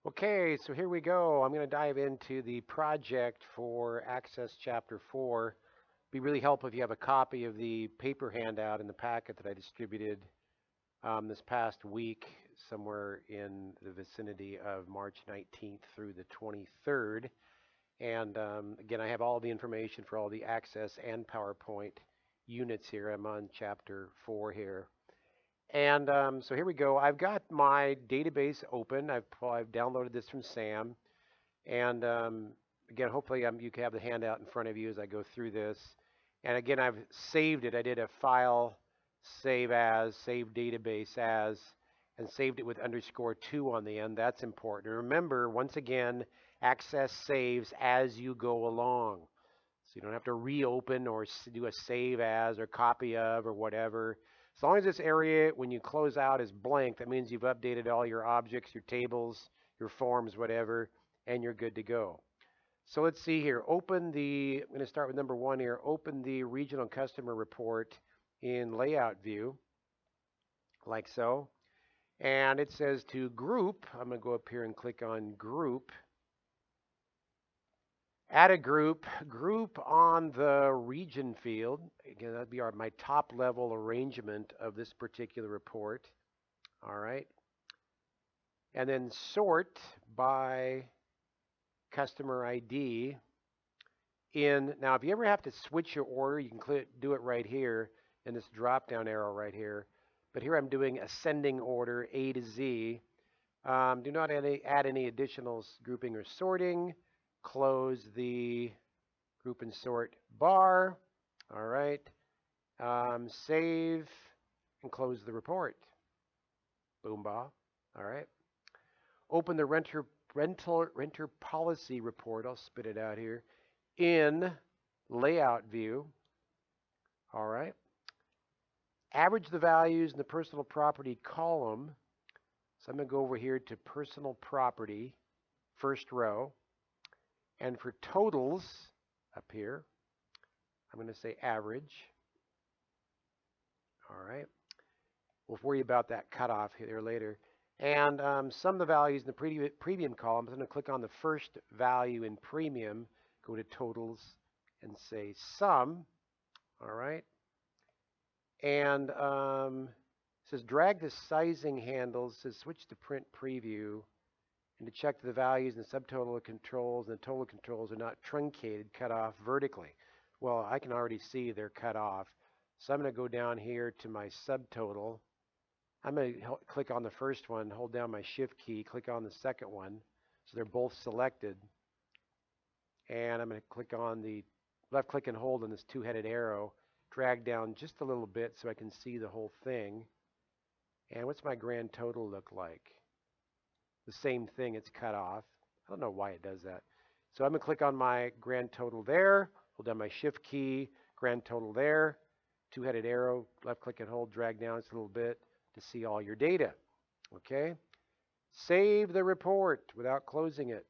Okay, so here we go. I'm going to dive into the project for Access Chapter 4. Be really helpful if you have a copy of the paper handout in the packet that I distributed this past week, somewhere in the vicinity of March 19th through the 23rd. And again, I have all the information for all the Access and PowerPoint units here. I'm on Chapter 4 here. And so here we go. I've got my database open. I've downloaded this from Sam. And again, hopefully you can have the handout in front of you as I go through this. And again, I've saved it. I did a file save as, save database as, and saved it with _2 on the end. That's important. Remember, once again, Access saves as you go along. So you don't have to reopen or do a save as or copy of or whatever. As long as this area, when you close out, is blank, that means you've updated all your objects, your tables, your forms, whatever, and you're good to go. So let's see here. I'm going to start with number 1 here. Open the regional customer report in layout view, like so. And it says to group. I'm going to go up here and click on group. Add a group on the region field. Again, that'd be my top level arrangement of this particular report. All right. And then sort by customer ID now if you ever have to switch your order, you can do it right here in this drop down arrow right here. But here I'm doing ascending order A to Z. Do not add any additional grouping or sorting. Close the group and sort bar. All right. Save and close the report. Boom, bah. All right. Open the renter policy report. I'll spit it out here in layout view. All right. Average the values in the personal property column. So I'm going to go over here to personal property, first row. And for totals up here, I'm going to say average. All right. We'll worry about that cutoff here later. And sum the values in the premium column. I'm going to click on the first value in premium, go to totals, and say sum. All right. And it says drag the sizing handles. It says switch to print preview. And to check the values and the subtotal controls and the total controls are not truncated, cut off vertically. Well, I can already see they're cut off. So I'm going to go down here to my subtotal. I'm going to click on the first one, hold down my shift key, click on the second one. So they're both selected. And I'm going to click on the left click and hold on this two-headed arrow, drag down just a little bit so I can see the whole thing. And what's my grand total look like? The same thing, it's cut off. I don't know why it does that. So I'm going to click on my grand total there, hold down my shift key, grand total there, two-headed arrow, left click and hold, drag down just a little bit to see all your data. Okay? Save the report without closing it.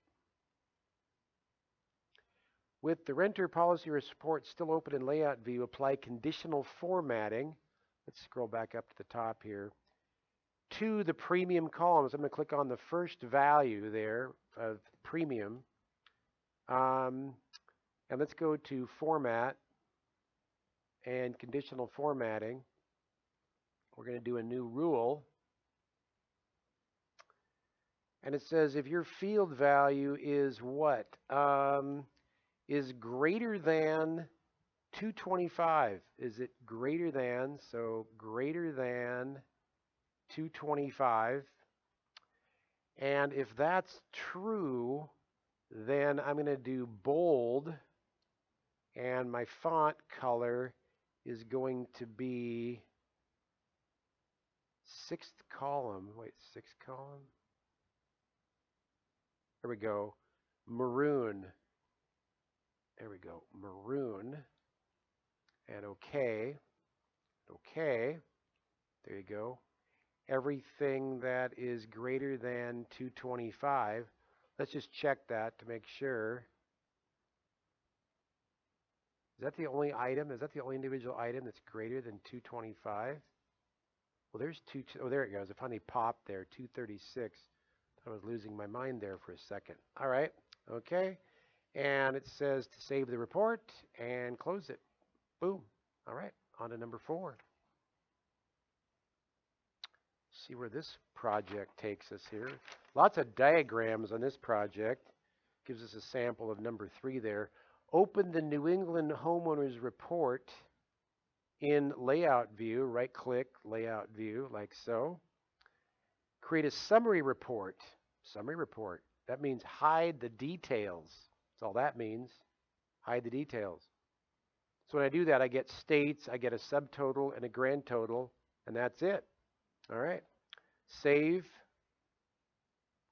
With the renter policy report still open in layout view, apply conditional formatting. Let's scroll back up to the top here. To the premium columns, I'm going to click on the first value there of premium. And let's go to format and conditional formatting. We're going to do a new rule. And it says if your field value is what? Is greater than 225. Is it greater than? So greater than 225. And if that's true, then I'm going to do bold. And my font color is going to be sixth column. Wait, sixth column? There we go. Maroon. There we go. Maroon. And OK. OK. There you go. Everything that is greater than 225. Let's just check that to make sure. Is that the only item? Is that the only individual item that's greater than 225? Well, there's oh, there it goes. It finally popped there, 236. I was losing my mind there for a second. All right. Okay. And it says to save the report and close it. Boom. All right. On to number 4. See where this project takes us here. Lots of diagrams on this project. Gives us a sample of number 3 there. Open the New England Homeowners Report in Layout View. Right click, Layout View, like so. Create a summary report. Summary report. That means hide the details. That's all that means. Hide the details. So when I do that, I get states, I get a subtotal and a grand total, and that's it. All right. Save.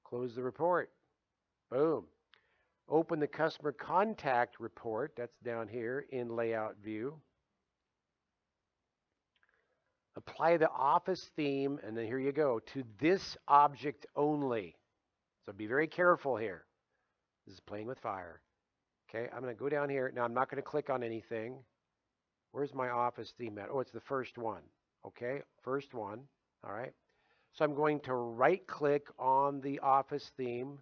Close the report. Boom. Open the customer contact report. That's down here in Layout View. Apply the office theme, and then here you go, to this object only. So be very careful here. This is playing with fire. Okay, I'm going to go down here. Now, I'm not going to click on anything. Where's my office theme at? Oh, it's the first one. Okay, first one. All right. So I'm going to right-click on the office theme.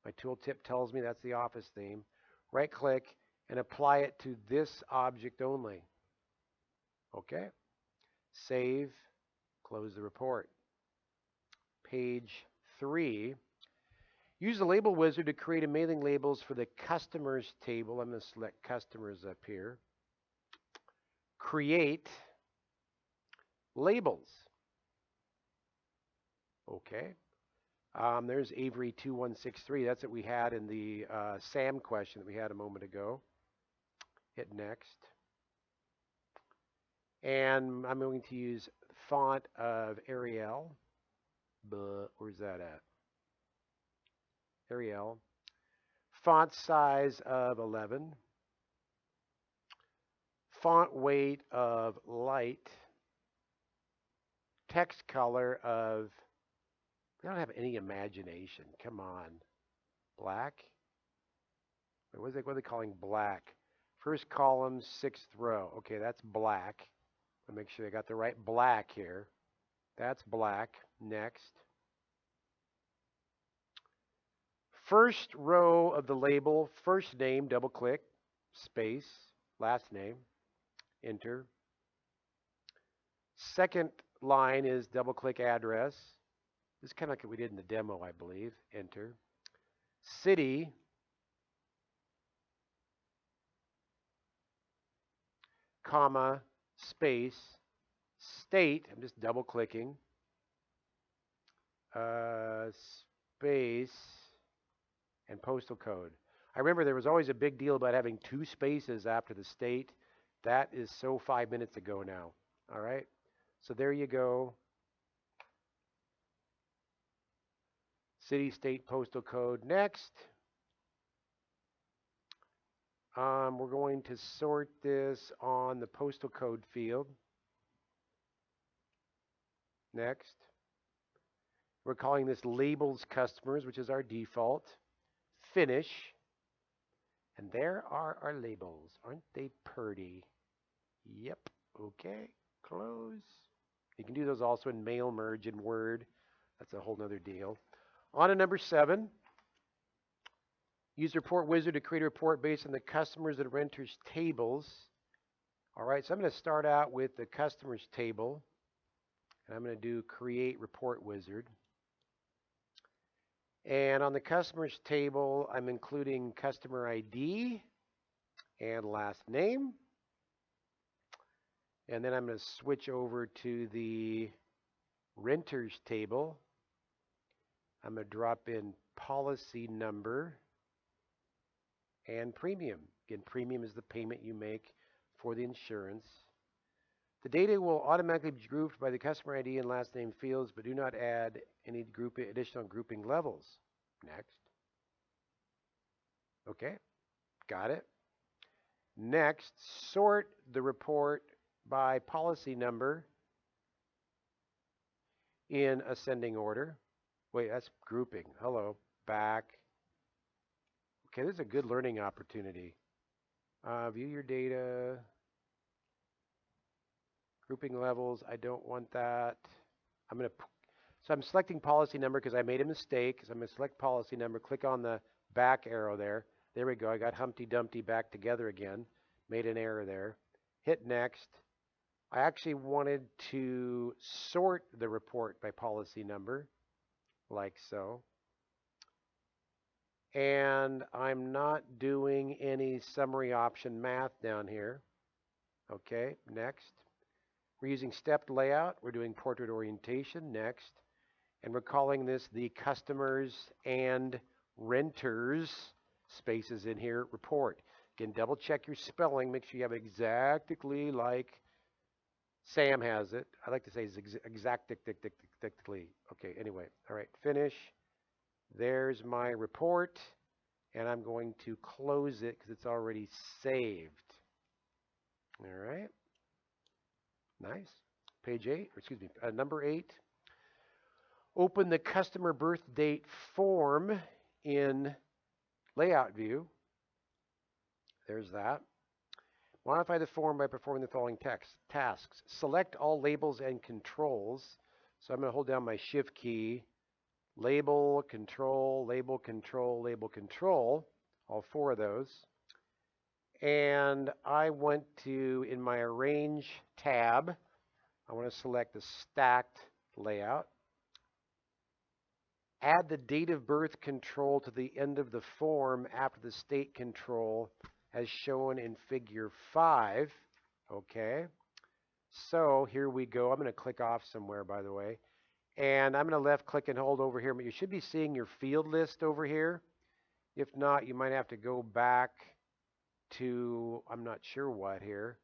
My tooltip tells me that's the office theme. Right-click and apply it to this object only. Okay. Save. Close the report. Page 3. Use the label wizard to create a mailing labels for the customers table. I'm going to select customers up here. Create labels. Okay. There's Avery 2163. That's what we had in the SAM question that we had a moment ago. Hit next. And I'm going to use font of Arial. Where's that at? Arial. Font size of 11. Font weight of light. Text color of, I don't have any imagination. Come on. Black? Wait, what are they calling black? First column, 6th row. Okay, that's black. I'll make sure I got the right black here. That's black. Next. First row of the label, first name, double click, space, last name, enter. Second line is double click address. This is kind of like what we did in the demo, I believe. Enter. City. Comma, space, state. I'm just double clicking. Space. And postal code. I remember there was always a big deal about having 2 spaces after the state. That is so 5 minutes ago now. All right. So there you go. City, state, postal code. Next. We're going to sort this on the postal code field. Next. We're calling this labels customers, which is our default. Finish. And there are our labels. Aren't they pretty? Yep. Okay. Close. You can do those also in mail merge in Word. That's a whole nother deal. On to number 7. Use Report Wizard to create a report based on the customers and renters tables. All right, so I'm going to start out with the customers table. And I'm going to do Create Report Wizard. And on the customers table, I'm including customer ID and last name. And then I'm going to switch over to the renters table. I'm going to drop in policy number and premium. Again, premium is the payment you make for the insurance. The data will automatically be grouped by the customer ID and last name fields, but do not add any additional grouping levels. Next. Okay, got it. Next, sort the report by policy number in ascending order. Wait, that's grouping. Hello, back. Okay, this is a good learning opportunity. View your data. Grouping levels, I don't want that. So I'm selecting policy number because I made a mistake. So I'm going to select policy number, click on the back arrow there. There we go. I got Humpty Dumpty back together again. Made an error there. Hit next. I actually wanted to sort the report by policy number, like so. And I'm not doing any summary option math down here. Okay, next. We're using stepped layout. We're doing portrait orientation, next. And we're calling this the customers and renters, spaces in here, report. Again, double check your spelling. Make sure you have it exactly like Sam has it. I like to say exactly. Okay, anyway. All right, finish. There's my report. And I'm going to close it because it's already saved. All right. Nice. Page 8, or excuse me, number 8. Open the customer birth date form in layout view. There's that. Modify the form by performing the following tasks. Select all labels and controls. So I'm going to hold down my shift key. Label, control, label, control, label, control. All 4 of those. And I want to, in my arrange tab, I want to select the stacked layout. Add the date of birth control to the end of the form after the state control as shown in figure 5. Okay. So here we go. I'm going to click off somewhere, by the way. And I'm going to left click and hold over here. But you should be seeing your field list over here. If not, you might have to go back to, I'm not sure what here.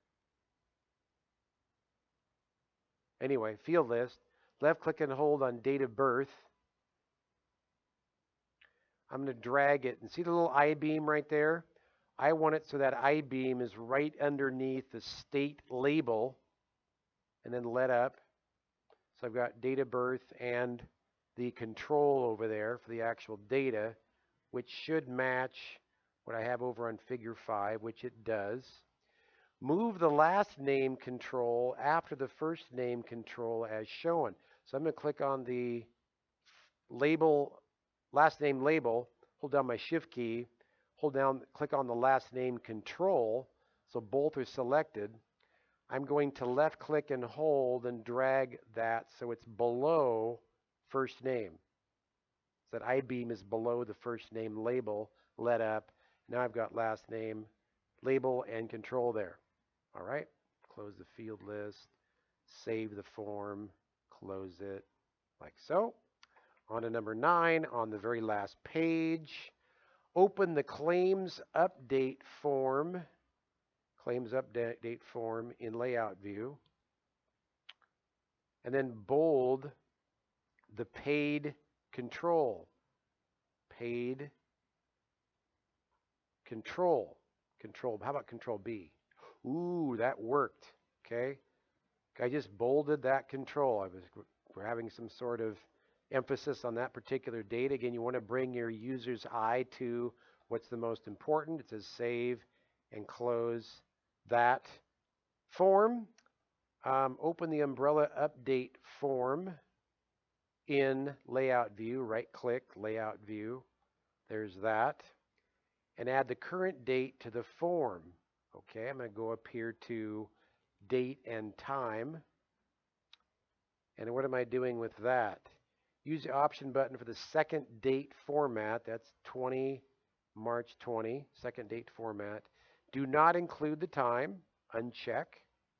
Anyway, field list. Left click and hold on date of birth. I'm going to drag it. And see the little I-beam right there? I want it so that I-beam is right underneath the state label. And then let up. So I've got date of birth and the control over there for the actual data, which should match what I have over on figure 5, which it does. Move the last name control after the first name control as shown. So I'm going to click on the label, last name label, hold down my shift key, hold down, click on the last name control, so both are selected. I'm going to left click and hold and drag that so it's below first name. So that I-beam is below the first name label, let up. Now I've got last name, label, and control there. All right, close the field list, save the form, close it like so. On to number 9, on the very last page, open the claims update form. Claims update form in layout view. And then bold the paid control. Paid control. Control. How about control B? Ooh, that worked. Okay. I just bolded that control. We're having some sort of emphasis on that particular data. Again, you want to bring your user's eye to what's the most important. It says save and close that form. Open the umbrella update form in layout view. Right click, layout view. There's that. And add the current date to the form. Okay, I'm going to go up here to date and time. And what am I doing with that? Use the option button for the second date format. That's 20 March 20, second date format. Do not include the time. Uncheck.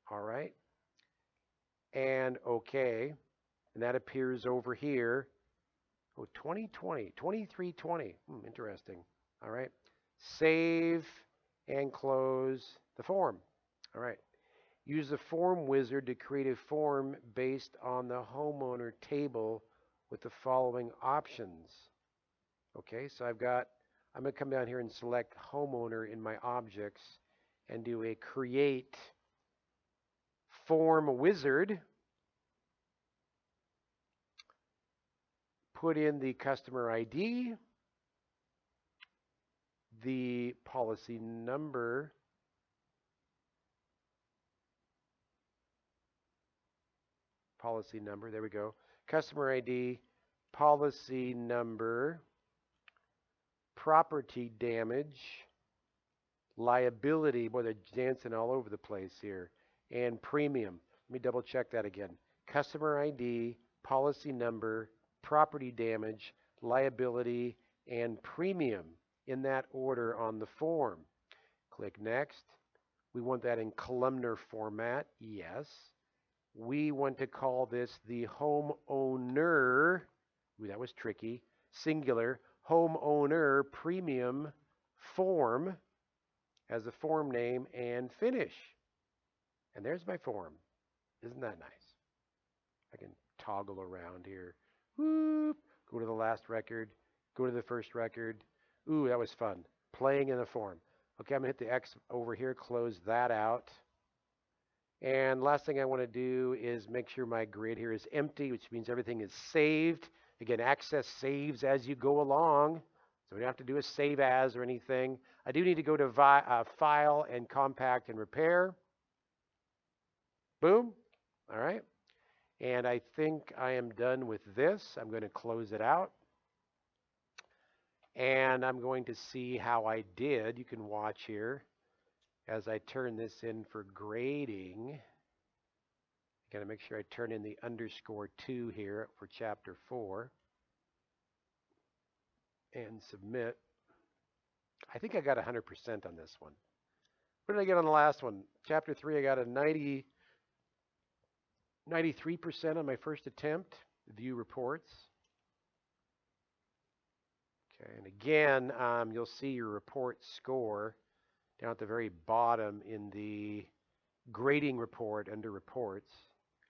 All right. And OK. And that appears over here. Oh, 2020, 2320. Interesting. All right. Save and close the form. All right. Use the form wizard to create a form based on the homeowner table with the following options. Okay, so I'm going to come down here and select homeowner in my objects and do a create form wizard. Put in the customer ID, the policy number, policy number. There we go. Customer ID, policy number, property damage, liability. Boy, they're dancing all over the place here. And premium. Let me double check that again. Customer ID, policy number, property damage, liability, and premium in that order on the form. Click Next. We want that in columnar format. Yes. We want to call this the homeowner. Ooh, that was tricky. Singular. Homeowner premium form as a form name and finish. And there's my form. Isn't that nice? I can toggle around here. Whoop. Go to the last record. Go to the first record. Ooh, that was fun. Playing in the form. Okay, I'm going to hit the X over here, close that out. And last thing I want to do is make sure my grid here is empty, which means everything is saved. Again, Access saves as you go along, so we don't have to do a save as or anything. I do need to go to File and Compact and Repair. Boom. All right. And I think I am done with this. I'm going to close it out. And I'm going to see how I did. You can watch here as I turn this in for grading. Got to make sure I turn in the _2 here for chapter 4 and submit. I think I got 100% on this one. What did I get on the last one? Chapter 3, I got a 93% on my first attempt. View reports. Okay, and again, you'll see your report score down at the very bottom in the grading report under reports.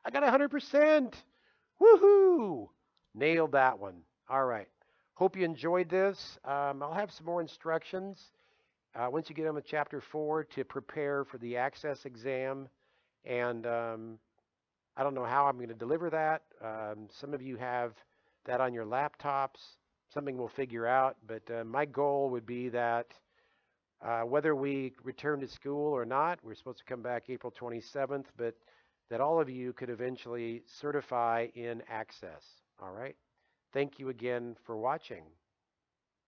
I got 100%. Woohoo! Nailed that one. All right. Hope you enjoyed this. I'll have some more instructions once you get on with chapter 4 to prepare for the Access exam. And I don't know how I'm going to deliver that. Some of you have that on your laptops. Something we'll figure out. But my goal would be that whether we return to school or not, we're supposed to come back April 27th, but that all of you could eventually certify in Access. All right. Thank you again for watching.